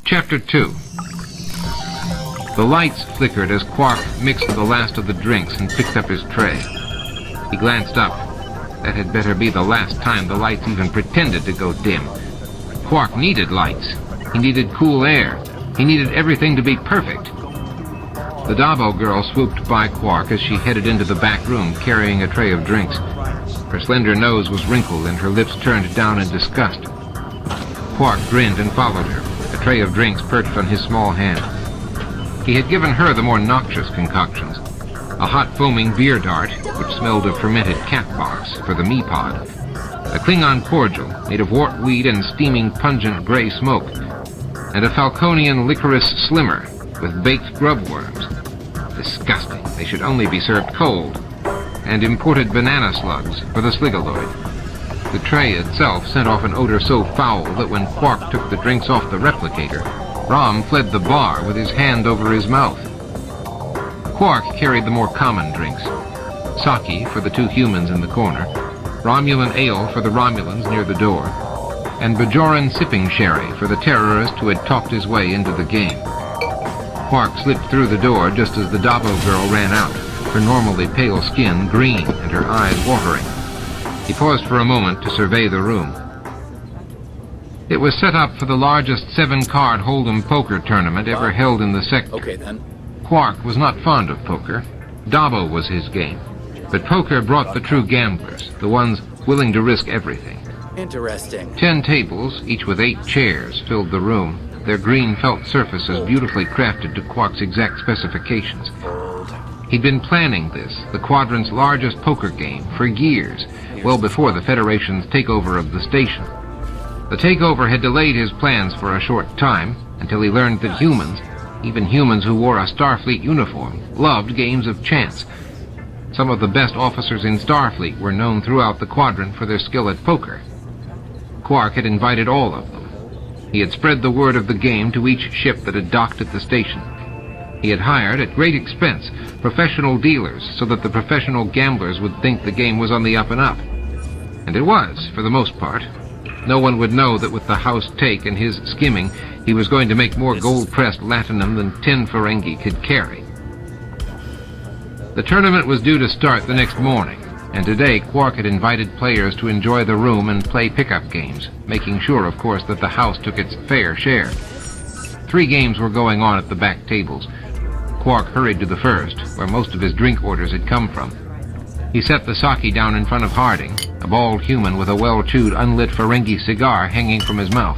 Chapter 2. The lights flickered as Quark mixed the last of the drinks and picked up his tray. He glanced up. That had better be the last time the lights even pretended to go dim. Quark needed lights. He needed cool air. He needed everything to be perfect. The Dabo girl swooped by Quark as she headed into the back room carrying a tray of drinks. Her slender nose was wrinkled and her lips turned down in disgust. Quark grinned and followed her, a tray of drinks perched on his small hand. He had given her the more noxious concoctions. A hot foaming beer dart, which smelled of fermented cat box, for the me-pod. A Klingon cordial, made of wart weed and steaming pungent gray smoke. And a Falconian licorice slimmer, with baked grub worms. Disgusting. They should only be served cold. And imported banana slugs for the sligaloid. The tray itself sent off an odor so foul that when Quark took the drinks off the replicator, Rom fled the bar with his hand over his mouth. Quark carried the more common drinks. Sake for the two humans in the corner, Romulan ale for the Romulans near the door, and Bajoran sipping sherry for the terrorist who had talked his way into the game. Quark slipped through the door just as the Dabo girl ran out, her normally pale skin green and her eyes watering. He paused for a moment to survey the room. It was set up for the largest 7-card Hold'em poker tournament ever held in the sector. Okay, then. Quark was not fond of poker. Dabo was his game. But poker brought the true gamblers, the ones willing to risk everything. Interesting. 10 tables, each with 8 chairs, filled the room, their green felt surfaces beautifully crafted to Quark's exact specifications. He'd been planning this, the Quadrant's largest poker game, for years, well before the Federation's takeover of the station. The takeover had delayed his plans for a short time, until he learned that humans, even humans who wore a Starfleet uniform, loved games of chance. Some of the best officers in Starfleet were known throughout the Quadrant for their skill at poker. Quark had invited all of them. He had spread the word of the game to each ship that had docked at the station. He had hired, at great expense, professional dealers so that the professional gamblers would think the game was on the up and up. And it was, for the most part. No one would know that with the house take and his skimming, he was going to make more gold-pressed latinum than 10 Ferengi could carry. The tournament was due to start the next morning, and today Quark had invited players to enjoy the room and play pickup games, making sure, of course, that the house took its fair share. 3 games were going on at the back tables. Quark hurried to the first, where most of his drink orders had come from. He set the sake down in front of Harding, a bald human with a well-chewed, unlit Ferengi cigar hanging from his mouth.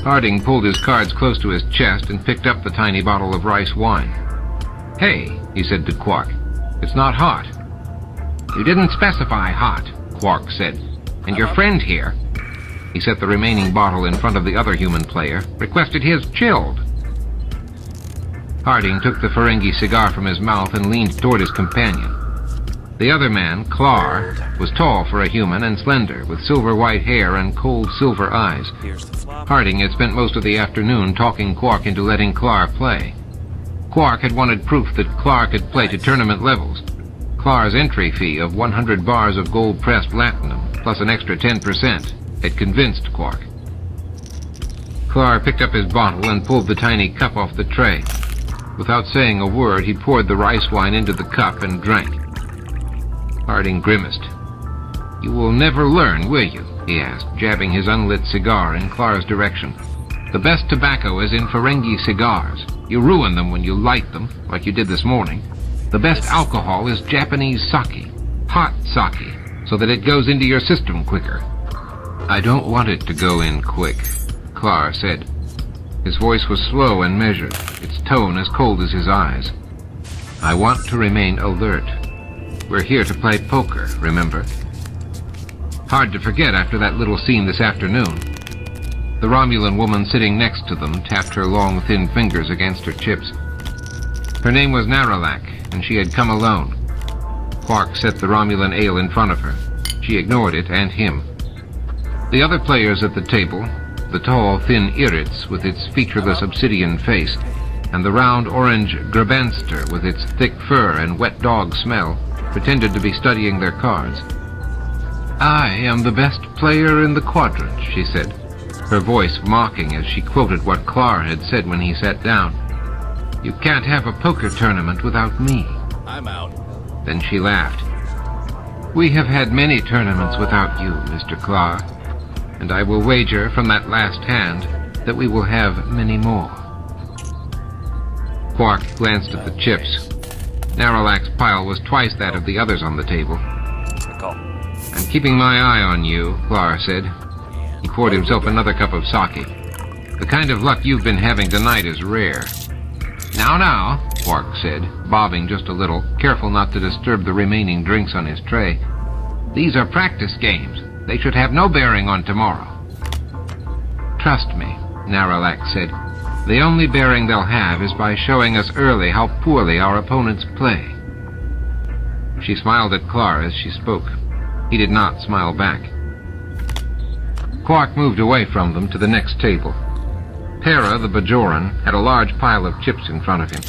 Harding pulled his cards close to his chest and picked up the tiny bottle of rice wine. "Hey," he said to Quark, "it's not hot." "You didn't specify hot," Quark said. "And your friend here," he set the remaining bottle in front of the other human player, "requested his chilled." Harding took the Ferengi cigar from his mouth and leaned toward his companion. The other man, Klar, was tall for a human and slender, with silver-white hair and cold silver eyes. Harding had spent most of the afternoon talking Quark into letting Klar play. Quark had wanted proof that Klar could play to tournament levels. Klar's entry fee of 100 bars of gold-pressed platinum, plus an extra 10%, had convinced Quark. Klar picked up his bottle and pulled the tiny cup off the tray. Without saying a word, he poured the rice wine into the cup and drank. Harding grimaced. "You will never learn, will you?" he asked, jabbing his unlit cigar in Klar's direction. "The best tobacco is in Ferengi cigars. You ruin them when you light them, like you did this morning. The best alcohol is Japanese sake, hot sake, so that it goes into your system quicker." "I don't want it to go in quick," Klar said. His voice was slow and measured, its tone as cold as his eyes. "I want to remain alert. We're here to play poker, remember?" Hard to forget after that little scene this afternoon. The Romulan woman sitting next to them tapped her long, thin fingers against her chips. Her name was Naralak, and she had come alone. Quark set the Romulan ale in front of her. She ignored it and him. The other players at the table, the tall, thin Iritz with its featureless obsidian face, and the round orange Grabanster with its thick fur and wet dog smell, pretended to be studying their cards. "I am the best player in the Quadrant," she said. her voice mocking as she quoted what Clark had said when he sat down. "You can't have a poker tournament without me." I'm out. Then she laughed. "We have had many tournaments without you, Mr. Clark, and I will wager from that last hand that we will have many more." Quark glanced at the chips. Naralak's pile was twice that of the others on the table. "I'm keeping my eye on you," Clark said. He poured himself another cup of sake. "The kind of luck you've been having tonight is rare." Now, Quark said, bobbing just a little, careful not to disturb the remaining drinks on his tray. "These are practice games. They should have no bearing on tomorrow." "Trust me," Naralak said. "The only bearing they'll have is by showing us early how poorly our opponents play." She smiled at Clark as she spoke. He did not smile back. Quark moved away from them to the next table. Hera, the Bajoran, had a large pile of chips in front of him.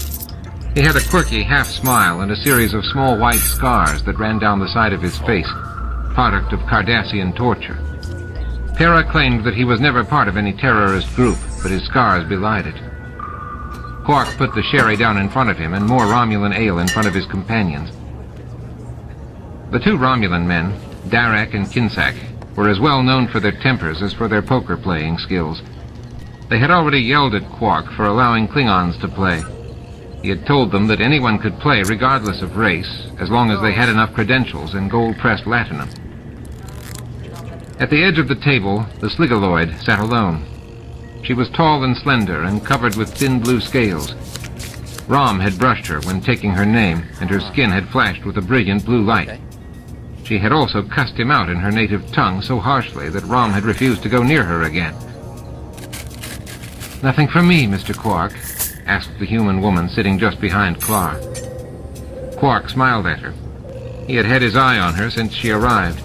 He had a quirky half-smile and a series of small white scars that ran down the side of his face, product of Cardassian torture. Hera claimed that he was never part of any terrorist group, but his scars belied it. Quark put the sherry down in front of him and more Romulan ale in front of his companions. The two Romulan men, Darak and Kinsak, were as well known for their tempers as for their poker-playing skills. They had already yelled at Quark for allowing Klingons to play. He had told them that anyone could play regardless of race, as long as they had enough credentials and gold-pressed latinum. At the edge of the table, the Sligaloid sat alone. She was tall and slender and covered with thin blue scales. Rom had brushed her when taking her name, and her skin had flashed with a brilliant blue light. She had also cussed him out in her native tongue so harshly that Rom had refused to go near her again. "Nothing for me, Mr. Quark?" asked the human woman sitting just behind Clark. Quark smiled at her. He had had his eye on her since she arrived.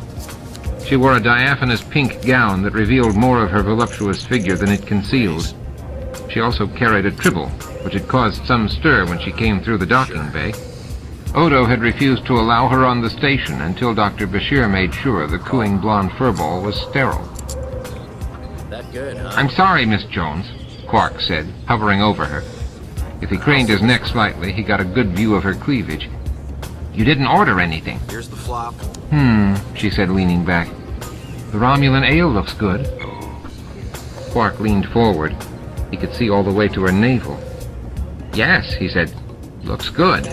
She wore a diaphanous pink gown that revealed more of her voluptuous figure than it concealed. She also carried a tribble, which had caused some stir when she came through the docking bay. Odo had refused to allow her on the station until Dr. Bashir made sure the cooing blonde furball was sterile. That good, huh? "I'm sorry, Miss Jones," Quark said, hovering over her. If he craned his neck slightly, he got a good view of her cleavage. "You didn't order anything." Here's the flop. She said, leaning back. "The Romulan ale looks good." Quark leaned forward. He could see all the way to her navel. "Yes," he said, "looks good."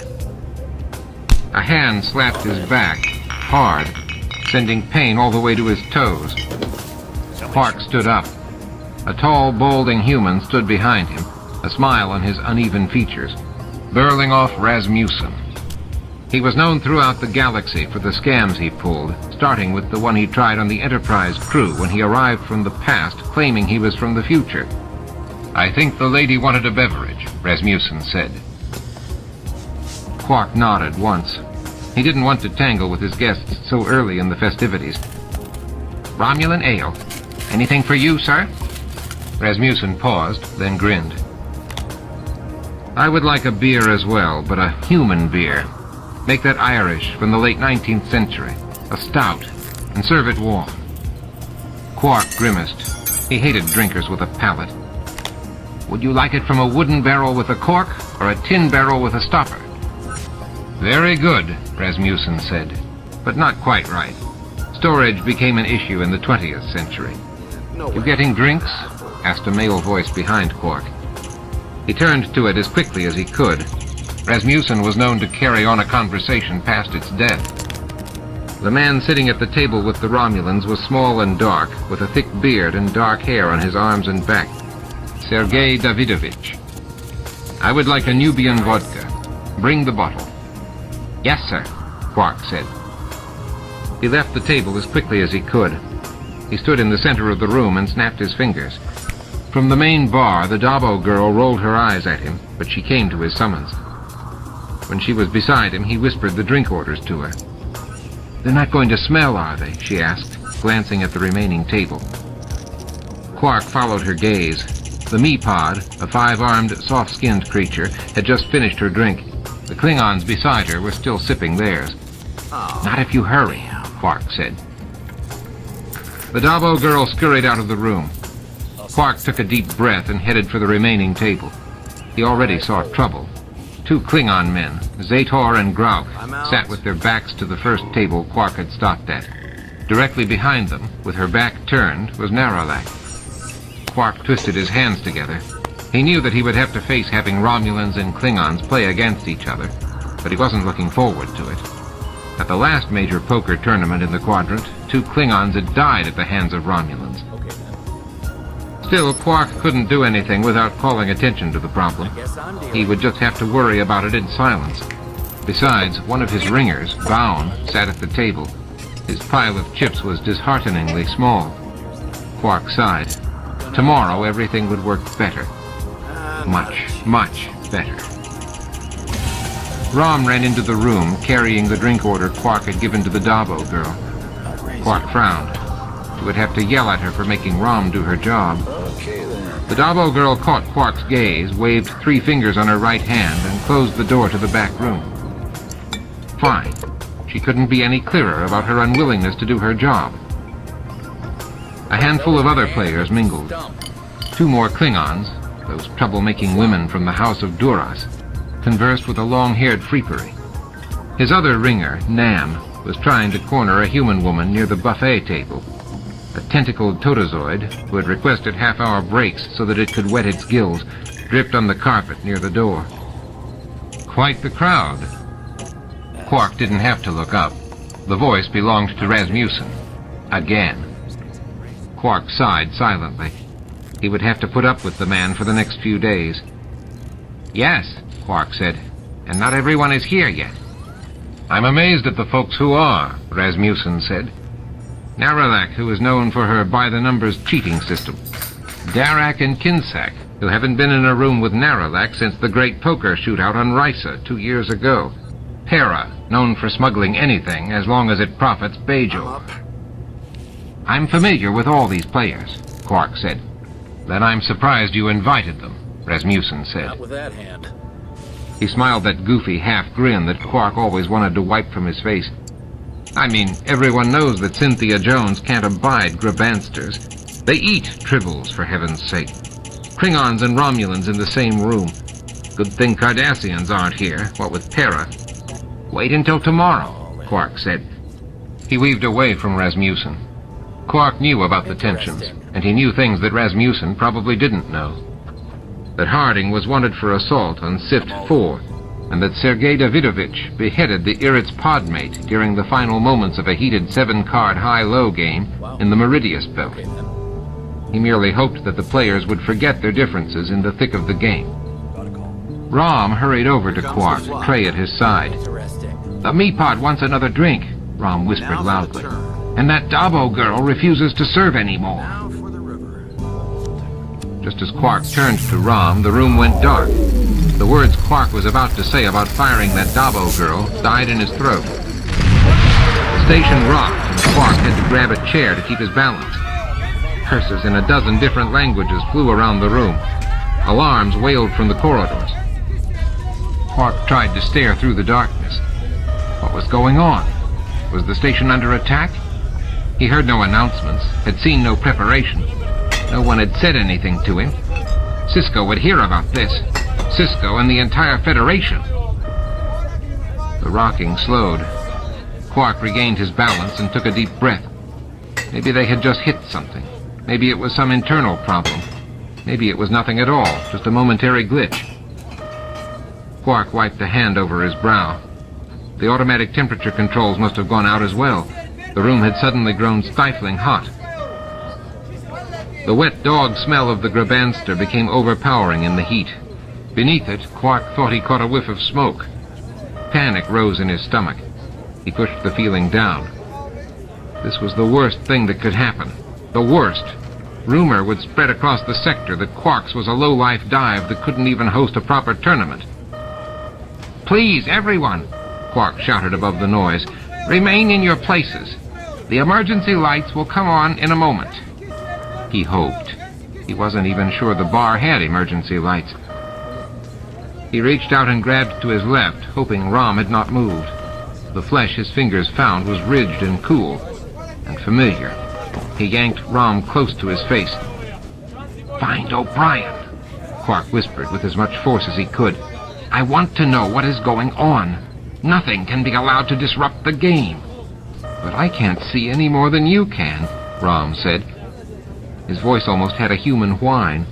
A hand slapped his back, hard, sending pain all the way to his toes. Quark stood up. A tall, balding human stood behind him, a smile on his uneven features. Berlingoff Rasmussen. He was known throughout the galaxy for the scams he pulled, starting with the one he tried on the Enterprise crew when he arrived from the past, claiming he was from the future. "I think the lady wanted a beverage," Rasmussen said. Quark nodded once. He didn't want to tangle with his guests so early in the festivities. "Romulan ale. Anything for you, sir?" Rasmussen paused, then grinned. "I would like a beer as well, but a human beer. Make that Irish from the late 19th century, a stout, and serve it warm." Quark grimaced. He hated drinkers with a palate. "Would you like it from a wooden barrel with a cork, or a tin barrel with a stopper?" "Very good," Rasmussen said, but not quite right. Storage became an issue in the 20th century. "You getting drinks?" asked a male voice behind Quark. He turned to it as quickly as he could. Rasmussen was known to carry on a conversation past its death. The man sitting at the table with the Romulans was small and dark, with a thick beard and dark hair on his arms and back. Sergei Davidovich. "I would like a Nubian vodka. Bring the bottle." "Yes, sir," Quark said. He left the table as quickly as he could. He stood in the center of the room and snapped his fingers. From the main bar, the Dabo girl rolled her eyes at him, but she came to his summons. When she was beside him, he whispered the drink orders to her. "They're not going to smell, are they?" she asked, glancing at the remaining table. Quark followed her gaze. The Meapod, a 5-armed, soft-skinned creature, had just finished her drink. The Klingons beside her were still sipping theirs. "Not if you hurry," Quark said. The Dabo girl scurried out of the room. Quark took a deep breath and headed for the remaining table. He already saw trouble. 2 Klingon men, Zator and Grauk, sat with their backs to the first table Quark had stopped at. Directly behind them, with her back turned, was Naralak. Quark twisted his hands together. He knew that he would have to face having Romulans and Klingons play against each other, but he wasn't looking forward to it. At the last major poker tournament in the quadrant, 2 Klingons had died at the hands of Romulans. Still, Quark couldn't do anything without calling attention to the problem. He would just have to worry about it in silence. Besides, one of his ringers, Baun, sat at the table. His pile of chips was dishearteningly small. Quark sighed. Tomorrow, everything would work better. Much, much better. Rom ran into the room, carrying the drink order Quark had given to the Dabo girl. Quark frowned. He would have to yell at her for making Rom do her job. The Dabo girl caught Quark's gaze, waved 3 fingers on her right hand, and closed the door to the back room. Fine. She couldn't be any clearer about her unwillingness to do her job. A handful of other players mingled. 2 more Klingons, those troublemaking women from the House of Duras, conversed with a long-haired freepery. His other ringer, Nam, was trying to corner a human woman near the buffet table. A tentacled totozoid, who had requested half-hour breaks so that it could wet its gills, dripped on the carpet near the door. Quite the crowd. Quark didn't have to look up. The voice belonged to Rasmussen. Again. Quark sighed silently. He would have to put up with the man for the next few days. Yes, Quark said, and not everyone is here yet. I'm amazed at the folks who are, Rasmussen said. Naralak, who is known for her by-the-numbers cheating system. Darak and Kinsak, who haven't been in a room with Naralak since the great poker shootout on Risa 2 years ago. Hera, known for smuggling anything as long as it profits Bajor. I'm familiar with all these players, Quark said. Then I'm surprised you invited them, Rasmussen said. Not with that hand. He smiled that goofy half-grin that Quark always wanted to wipe from his face. I mean, everyone knows that Cynthia Jones can't abide Grabansters. They eat tribbles, for heaven's sake. Klingons and Romulans in the same room. Good thing Cardassians aren't here, what with Terra. Wait until tomorrow, Quark said. He weaved away from Rasmussen. Quark knew about the tensions, and he knew things that Rasmussen probably didn't know. That Harding was wanted for assault on Sift 4, and that Sergei Davidovich beheaded the Irit's podmate during the final moments of a heated 7-card high-low game in the Meridius belt. He merely hoped that the players would forget their differences in the thick of the game. Rom hurried over to Quark, tray at his side. The Meepod wants another drink, Rom whispered loudly. And that Dabo girl refuses to serve anymore. Just as Quark turned to Rom, the room went dark. The words Quark was about to say about firing that Dabo girl died in his throat. The station rocked, and Quark had to grab a chair to keep his balance. Curses in a dozen different languages flew around the room. Alarms wailed from the corridors. Quark tried to stare through the darkness. What was going on? Was the station under attack? He heard no announcements, had seen no preparation. No one had said anything to him. Sisko would hear about this. Sisko and the entire Federation. The rocking slowed. Quark regained his balance and took a deep breath. Maybe they had just hit something. Maybe it was some internal problem. Maybe it was nothing at all, just a momentary glitch. Quark wiped a hand over his brow. The automatic temperature controls must have gone out as well. The room had suddenly grown stifling hot. The wet dog smell of the Grabanster became overpowering in the heat. Beneath it, Quark thought he caught a whiff of smoke. Panic rose in his stomach. He pushed the feeling down. This was the worst thing that could happen. The worst. Rumor would spread across the sector that Quark's was a low-life dive that couldn't even host a proper tournament. Please, everyone, Quark shouted above the noise, remain in your places. The emergency lights will come on in a moment. He hoped. He wasn't even sure the bar had emergency lights. He reached out and grabbed to his left, hoping Rom had not moved. The flesh his fingers found was ridged and cool, and familiar. He yanked Rom close to his face. Find O'Brien, Quark whispered with as much force as he could. I want to know what is going on. Nothing can be allowed to disrupt the game. But I can't see any more than you can, Rom said. His voice almost had a human whine.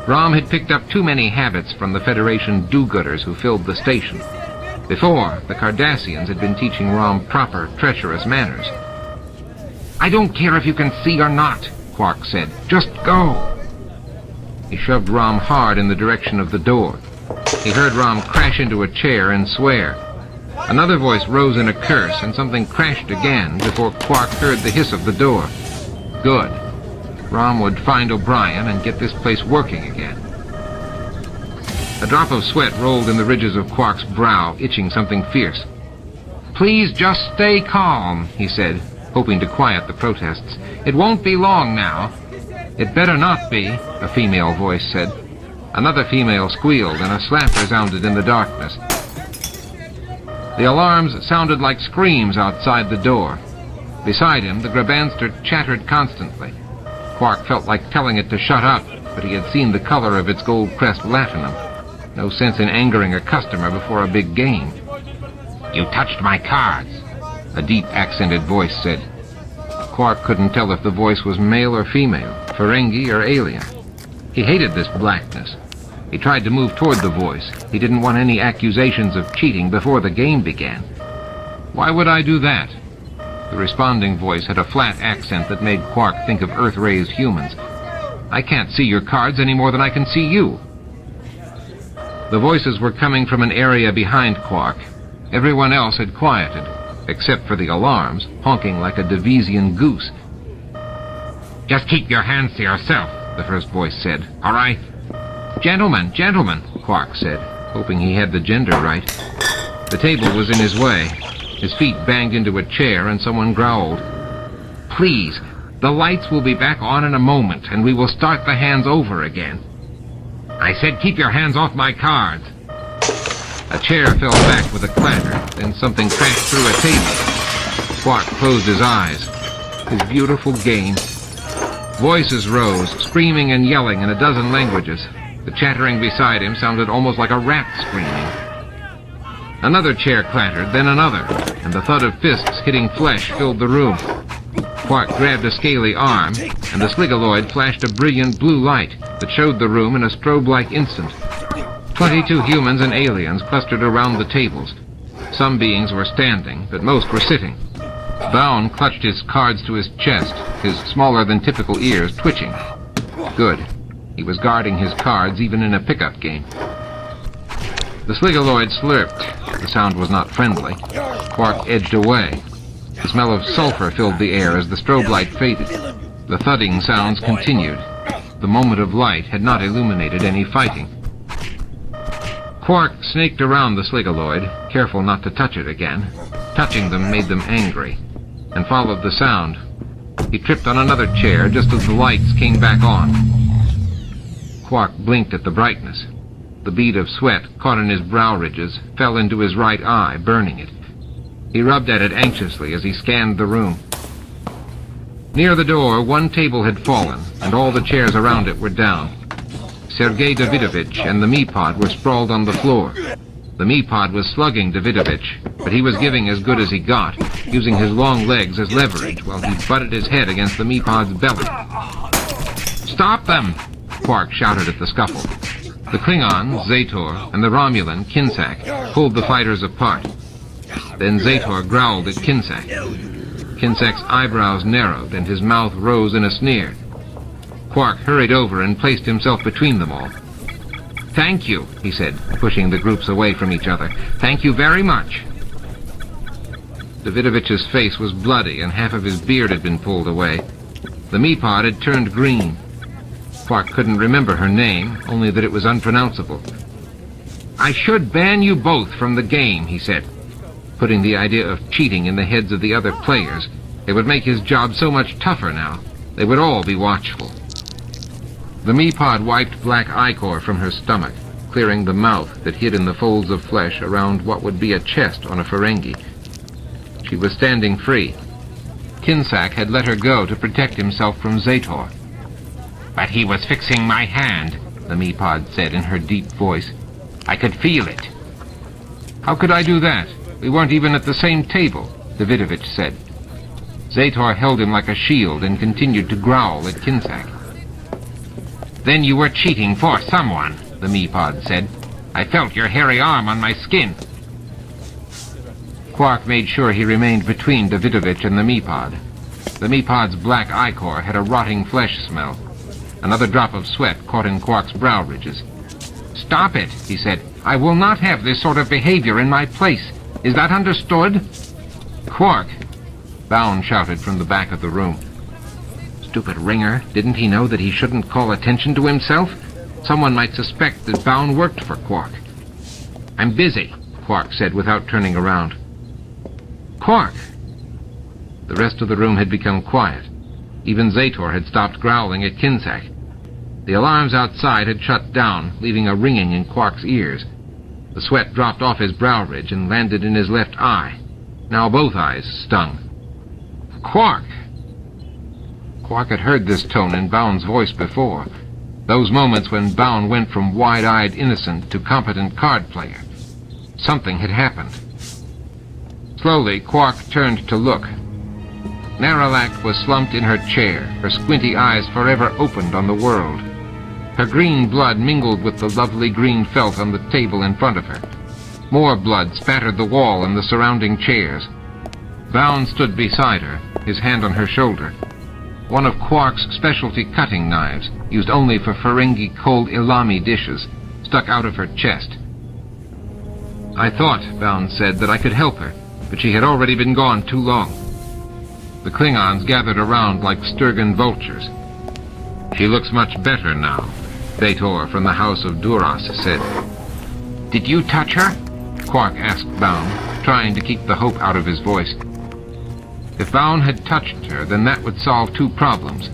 Rom had picked up too many habits from the Federation do-gooders who filled the station. Before, the Cardassians had been teaching Rom proper, treacherous manners. I don't care if you can see or not, Quark said. Just go. He shoved Rom hard in the direction of the door. He heard Rom crash into a chair and swear. Another voice rose in a curse, and something crashed again before Quark heard the hiss of the door. Good. Rom would find O'Brien and get this place working again. A drop of sweat rolled in the ridges of Quark's brow, itching something fierce. Please just stay calm, he said, hoping to quiet the protests. It won't be long now. It better not be, a female voice said. Another female squealed, and a slap resounded in the darkness. The alarms sounded like screams outside the door. Beside him, the Grabanster chattered constantly. Quark felt like telling it to shut up, but he had seen the color of its gold crest latinum. No sense in angering a customer before a big game. You touched my cards, a deep accented voice said. Quark couldn't tell if the voice was male or female, Ferengi or alien. He hated this blackness. He tried to move toward the voice. He didn't want any accusations of cheating before the game began. Why would I do that? The responding voice had a flat accent that made Quark think of Earth-raised humans. I can't see your cards any more than I can see you. The voices were coming from an area behind Quark. Everyone else had quieted, except for the alarms, honking like a Devesian goose. Just keep your hands to yourself, the first voice said. All right? Gentlemen, gentlemen, Quark said, hoping he had the gender right. The table was in his way. His feet banged into a chair and someone growled. Please, the lights will be back on in a moment and we will start the hands over again. I said keep your hands off my cards. A chair fell back with a clatter, then something crashed through a table. Quark closed his eyes. His beautiful game. Voices rose, screaming and yelling in a dozen languages. The chattering beside him sounded almost like a rat screaming. Another chair clattered, then another, and the thud of fists hitting flesh filled the room. Quark grabbed a scaly arm, and the Sligaloid flashed a brilliant blue light that showed the room in a strobe-like instant. 22 humans and aliens clustered around the tables. Some beings were standing, but most were sitting. Baun clutched his cards to his chest, his smaller-than-typical ears twitching. Good. He was guarding his cards even in a pickup game. The Sligaloid slurped. The sound was not friendly. Quark edged away. The smell of sulfur filled the air as the strobe light faded. The thudding sounds continued. The moment of light had not illuminated any fighting. Quark snaked around the Sligaloid, careful not to touch it again. Touching them made them angry, and followed the sound. He tripped on another chair just as the lights came back on. Quark blinked at the brightness. The bead of sweat caught in his brow ridges, fell into his right eye, burning it. He rubbed at it anxiously as he scanned the room. Near the door, one table had fallen, and all the chairs around it were down. Sergei Davidovich and the Meapod were sprawled on the floor. The Meapod was slugging Davidovich, but he was giving as good as he got, using his long legs as leverage while he butted his head against the Meapod's belly. Stop them! Quark shouted at the scuffle. The Klingon, Zator, and the Romulan, Kinsak, pulled the fighters apart. Then Zator growled at Kinsak. Kinsak's eyebrows narrowed and his mouth rose in a sneer. Quark hurried over and placed himself between them all. Thank you, he said, pushing the groups away from each other. Thank you very much. Davidovich's face was bloody and half of his beard had been pulled away. The Meapod had turned green. Quark couldn't remember her name, only that it was unpronounceable. I should ban you both from the game, he said, putting the idea of cheating in the heads of the other players. It would make his job so much tougher now. They would all be watchful. The Meapod wiped black ichor from her stomach, clearing the mouth that hid in the folds of flesh around what would be a chest on a Ferengi. She was standing free. Kinsak had let her go to protect himself from Zator. But he was fixing my hand, the Meapod said in her deep voice. I could feel it. How could I do that? We weren't even at the same table, Davidovich said. Zator held him like a shield and continued to growl at Kinsack. Then you were cheating for someone, the Meapod said. I felt your hairy arm on my skin. Quark made sure he remained between Davidovich and the Meapod. The Meapod's black ichor had a rotting flesh smell. Another drop of sweat caught in Quark's brow ridges. Stop it, he said. I will not have this sort of behavior in my place. Is that understood? Quark, Bound shouted from the back of the room. Stupid ringer. Didn't he know that he shouldn't call attention to himself? Someone might suspect that Bound worked for Quark. I'm busy, Quark said without turning around. Quark! The rest of the room had become quiet. Even Zator had stopped growling at Kinsack. The alarms outside had shut down, leaving a ringing in Quark's ears. The sweat dropped off his brow ridge and landed in his left eye. Now both eyes stung. Quark! Quark had heard this tone in Bound's voice before. Those moments when Bound went from wide-eyed innocent to competent card player. Something had happened. Slowly, Quark turned to look. Naralak was slumped in her chair, her squinty eyes forever opened on the world. Her green blood mingled with the lovely green felt on the table in front of her. More blood spattered the wall and the surrounding chairs. Bound stood beside her, his hand on her shoulder. One of Quark's specialty cutting knives, used only for Ferengi cold ilami dishes, stuck out of her chest. I thought, Bound said, that I could help her, but she had already been gone too long. The Klingons gathered around like Sturgan vultures. She looks much better now, Zator from the House of Duras said. Did you touch her? Quark asked Bound, trying to keep the hope out of his voice. If Bound had touched her, then that would solve two problems.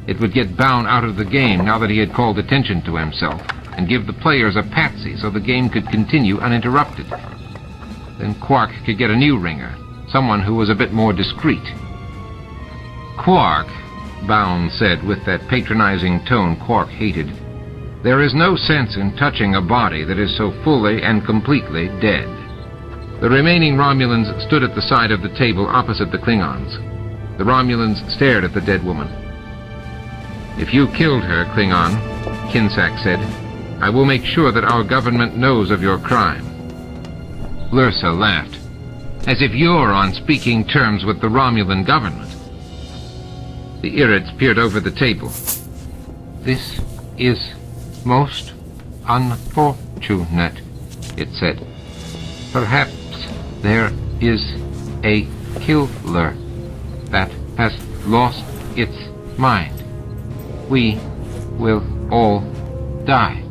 It would get Bound out of the game now that he had called attention to himself, and give the players a patsy so the game could continue uninterrupted. Then Quark could get a new ringer, someone who was a bit more discreet. Quark, Bound said with that patronizing tone Quark hated, there is no sense in touching a body that is so fully and completely dead. The remaining Romulans stood at the side of the table opposite the Klingons. The Romulans stared at the dead woman. If you killed her, Klingon, Kinsack said, I will make sure that our government knows of your crime. Lursa laughed. As if you're on speaking terms with the Romulan government. The Irrids peered over the table. This is most unfortunate, it said. Perhaps there is a killer that has lost its mind. We will all die.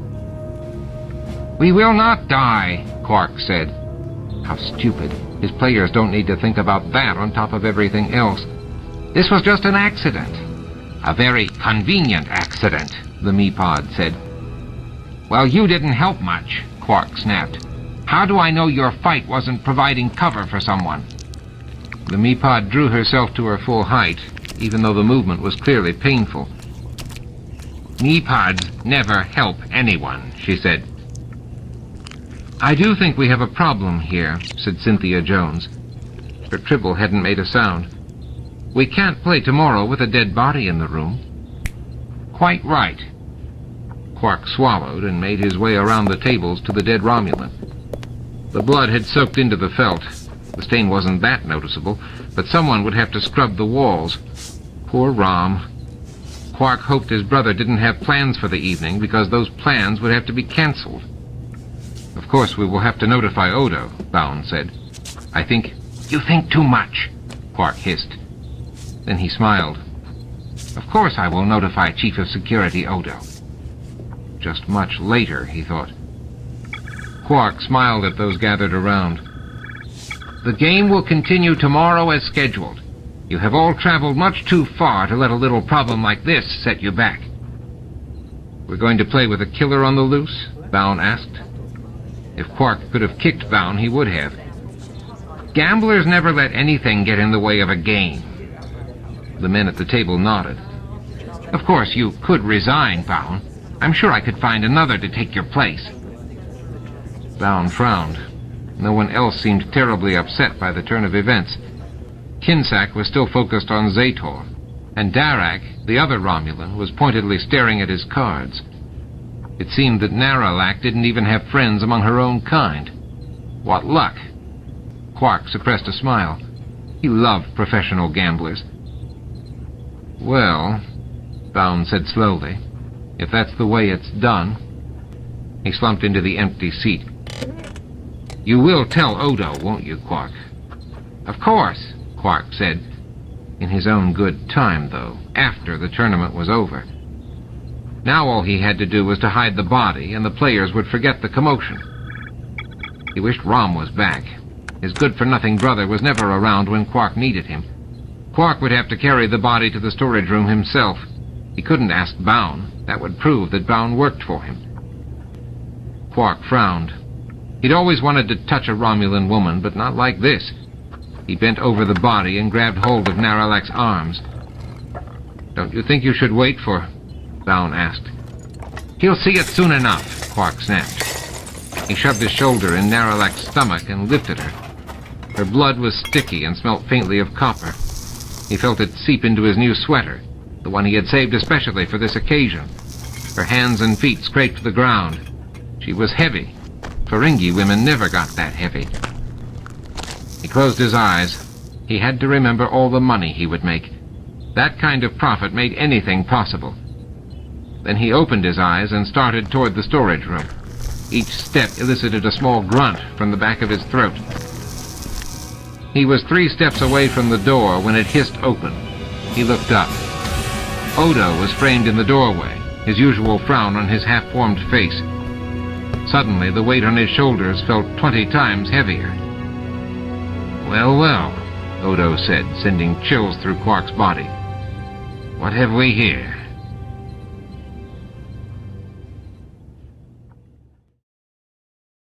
We will not die, Quark said. How stupid. His players don't need to think about that on top of everything else. This was just an accident. A very convenient accident, the Meapod said. Well, you didn't help much, Quark snapped. How do I know your fight wasn't providing cover for someone? The Meapod drew herself to her full height, even though the movement was clearly painful. Meapods never help anyone, she said. I do think we have a problem here, said Cynthia Jones. Her tribble hadn't made a sound. We can't play tomorrow with a dead body in the room. Quite right. Quark swallowed and made his way around the tables to the dead Romulan. The blood had soaked into the felt. The stain wasn't that noticeable, but someone would have to scrub the walls. Poor Rom. Quark hoped his brother didn't have plans for the evening, because those plans would have to be cancelled. Of course, we will have to notify Odo, Bound said. I think... You think too much, Quark hissed. Then he smiled. Of course I will notify Chief of Security Odo. Just much later, he thought. Quark smiled at those gathered around. The game will continue tomorrow as scheduled. You have all traveled much too far to let a little problem like this set you back. We're going to play with a killer on the loose? Bound asked. If Quark could have kicked Bound, he would have. Gamblers never let anything get in the way of a game. The men at the table nodded. Of course, you could resign, Baun. I'm sure I could find another to take your place. Baun frowned. No one else seemed terribly upset by the turn of events. Kinsack was still focused on Zator, and Darak, the other Romulan, was pointedly staring at his cards. It seemed that Naralak didn't even have friends among her own kind. What luck! Quark suppressed a smile. He loved professional gamblers. Well, Baun said slowly, if that's the way it's done. He slumped into the empty seat. You will tell Odo, won't you, Quark? Of course, Quark said. In his own good time, though, after the tournament was over. Now all he had to do was to hide the body, and the players would forget the commotion. He wished Rom was back. His good-for-nothing brother was never around when Quark needed him. Quark would have to carry the body to the storage room himself. He couldn't ask Baun. That would prove that Baun worked for him. Quark frowned. He'd always wanted to touch a Romulan woman, but not like this. He bent over the body and grabbed hold of Naralak's arms. Don't you think you should wait for... Baun asked. He'll see it soon enough, Quark snapped. He shoved his shoulder in Naralak's stomach and lifted her. Her blood was sticky and smelt faintly of copper. He felt it seep into his new sweater, the one he had saved especially for this occasion. Her hands and feet scraped the ground. She was heavy. Ferengi women never got that heavy. He closed his eyes. He had to remember all the money he would make. That kind of profit made anything possible. Then he opened his eyes and started toward the storage room. Each step elicited a small grunt from the back of his throat. He was 3 steps away from the door when it hissed open. He looked up. Odo was framed in the doorway, his usual frown on his half-formed face. Suddenly, the weight on his shoulders felt 20 times heavier. Well, well, Odo said, sending chills through Quark's body. What have we here?